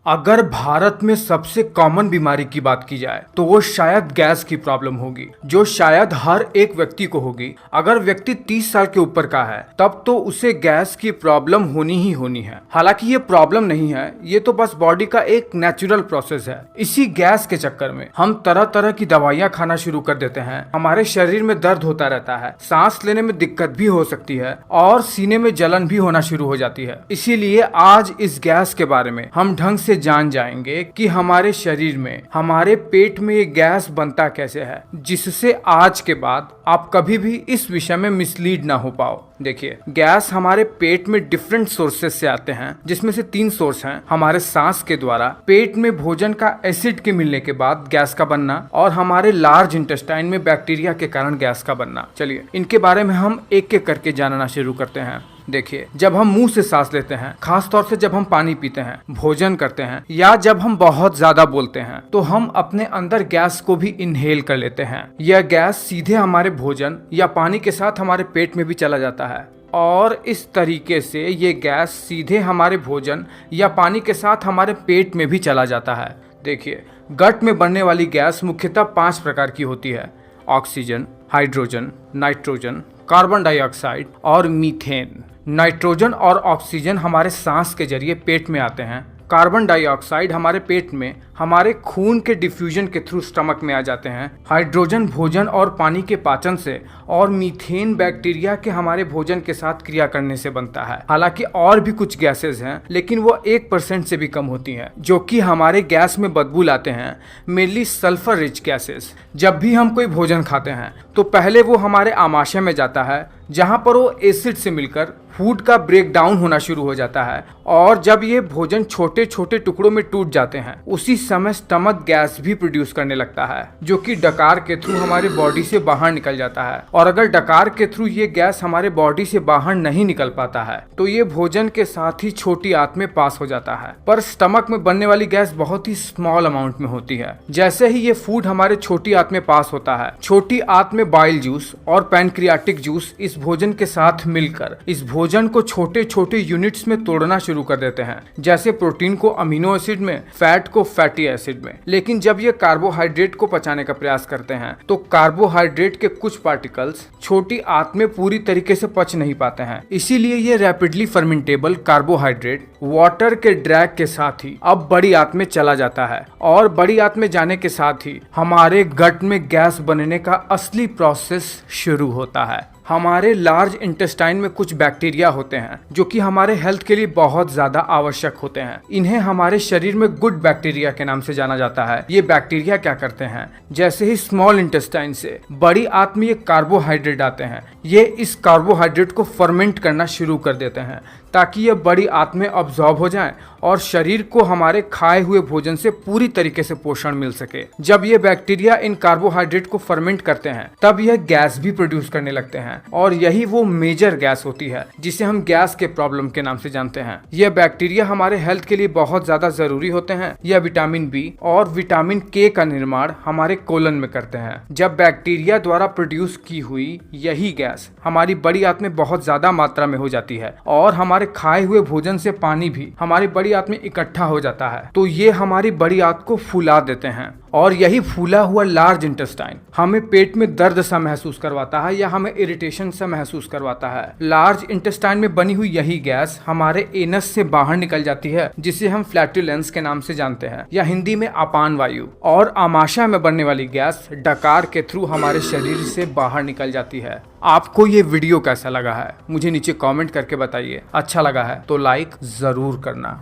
अगर भारत में सबसे कॉमन बीमारी की बात की जाए तो वो शायद गैस की प्रॉब्लम होगी, जो शायद हर एक व्यक्ति को होगी। अगर व्यक्ति 30 साल के ऊपर का है तब तो उसे गैस की प्रॉब्लम होनी ही होनी है। हालांकि ये प्रॉब्लम नहीं है, ये तो बस बॉडी का एक नेचुरल प्रोसेस है। इसी गैस के चक्कर में हम तरह तरह की दवाइयां खाना शुरू कर देते हैं। हमारे शरीर में दर्द होता रहता है, सांस लेने में दिक्कत भी हो सकती है और सीने में जलन भी होना शुरू हो जाती है। इसीलिए आज इस गैस के बारे में हम ढंग से जान जाएंगे कि हमारे शरीर में, हमारे पेट में ये गैस बनता कैसे है, जिससे आज के बाद आप कभी भी इस विषय में मिसलीड ना हो पाओ। देखिए, गैस हमारे पेट में डिफरेंट सोर्सेस से आते हैं, जिसमें से 3 सोर्स हैं। हमारे सांस के द्वारा, पेट में भोजन का एसिड के मिलने के बाद गैस का बनना, और हमारे लार्ज इंटेस्टाइन में बैक्टीरिया के कारण गैस का बनना। चलिए इनके बारे में हम एक एक करके जानना शुरू करते हैं। देखिए, जब हम मुंह से सांस लेते हैं, खास तौर से जब हम पानी पीते हैं, भोजन करते हैं, या जब हम बहुत ज्यादा बोलते हैं, तो हम अपने अंदर गैस को भी इनहेल कर लेते हैं। यह गैस सीधे हमारे भोजन या पानी के साथ हमारे पेट में भी चला जाता है, और इस तरीके से ये गैस सीधे हमारे भोजन या पानी के साथ हमारे पेट में भी चला जाता है। देखिए, गट में बनने वाली गैस मुख्यतः 5 प्रकार की होती है: oxygen, hydrogen, nitrogen, carbon dioxide और मीथेन। नाइट्रोजन और ऑक्सीजन हमारे सांस के जरिए पेट में आते हैं। कार्बन डाइऑक्साइड हमारे पेट में हमारे खून के डिफ्यूजन के थ्रू स्टमक में आ जाते हैं। हाइड्रोजन भोजन और पानी के पाचन से, और मीथेन बैक्टीरिया के हमारे भोजन के साथ क्रिया करने से बनता है। हालांकि और भी कुछ गैसेस हैं, लेकिन वो 1% से भी कम होती हैं, जो कि हमारे गैस में बदबू लाते हैं। Mainly sulphur rich gases. जब भी हम कोई भोजन खाते हैं तो पहले वो हमारे आमाशय में जाता है, जहां पर वो एसिड से मिलकर फूड का ब्रेक डाउन होना शुरू हो जाता है, और जब ये भोजन छोटे छोटे टुकड़ों में टूट जाते हैं, उसी समय स्टमक गैस भी प्रोड्यूस करने लगता है, जो कि डकार के थ्रू हमारे बॉडी से बाहर निकल जाता है। और अगर डकार के थ्रू ये गैस हमारे बॉडी से बाहर नहीं निकल पाता है तो ये भोजन के साथ ही छोटी आंत में पास हो जाता है। पर स्टमक में बनने वाली गैस बहुत ही स्मॉल अमाउंट में होती है। जैसे ही ये फूड हमारे छोटी आंत में पास होता है, छोटी आंत में बाइल जूस और पैनक्रियाटिक जूस इस भोजन के साथ मिलकर इस भोजन को छोटे छोटे यूनिट्स में तोड़ना शुरू कर देते हैं। जैसे प्रोटीन को अमीनो एसिड में, फैट को फैटी एसिड में। लेकिन जब ये कार्बोहाइड्रेट को पचाने का प्रयास करते हैं तो कार्बोहाइड्रेट के कुछ पार्टिकल्स छोटी आंत में पूरी तरीके से पच नहीं पाते हैं। इसीलिए ये रैपिडली फर्मेंटेबल कार्बोहाइड्रेट वाटर के ड्रैग के साथ ही अब बड़ी आंत में चला जाता है, और बड़ी आंत में जाने के साथ ही हमारे गट में गैस बनने का असली प्रोसेस शुरू होता है। हमारे लार्ज इंटेस्टाइन में कुछ बैक्टीरिया होते हैं जो कि हमारे हेल्थ के लिए बहुत ज्यादा आवश्यक होते हैं। इन्हें हमारे शरीर में गुड बैक्टीरिया के नाम से जाना जाता है। ये बैक्टीरिया क्या करते हैं, जैसे ही स्मॉल इंटेस्टाइन से बड़ी आंत में ये कार्बोहाइड्रेट आते हैं, ये इस कार्बोहाइड्रेट को फर्मेंट करना शुरू कर देते हैं, ताकि ये बड़ी आंत में अब्सॉर्ब हो जाएं और शरीर को हमारे खाए हुए भोजन से पूरी तरीके से पोषण मिल सके। जब ये बैक्टीरिया इन कार्बोहाइड्रेट को फर्मेंट करते हैं, तब यह गैस भी प्रोड्यूस करने लगते हैं, और यही वो मेजर गैस होती है जिसे हम गैस के प्रॉब्लम के नाम से जानते हैं। यह बैक्टीरिया हमारे हेल्थ के लिए बहुत ज्यादा जरूरी होते हैं। यह विटामिन बी और विटामिन के का निर्माण हमारे कोलन में करते हैं। जब बैक्टीरिया द्वारा प्रोड्यूस की हुई यही गैस हमारी बड़ी आंत में बहुत ज्यादा मात्रा में हो जाती है, और हमारे खाए हुए भोजन से पानी भी हमारी बड़ी आंत में इकट्ठा हो जाता है, तो ये हमारी बड़ी आंत को फुला देते हैं। और यही फूला हुआ लार्ज इंटेस्टाइन हमें पेट में दर्द सा महसूस करवाता है, या हमें इरिटेशन सा महसूस करवाता है। लार्ज इंटेस्टाइन में बनी हुई यही गैस हमारे एनस से बाहर निकल जाती है, जिसे हम फ्लैटुलेंस के नाम से जानते हैं, या हिंदी में अपान वायु। और आमाशय में बनने वाली गैस डकार के थ्रू हमारे शरीर से बाहर निकल जाती है। आपको ये वीडियो कैसा लगा है मुझे नीचे कमेंट करके बताइए। अच्छा लगा है तो लाइक जरूर करना।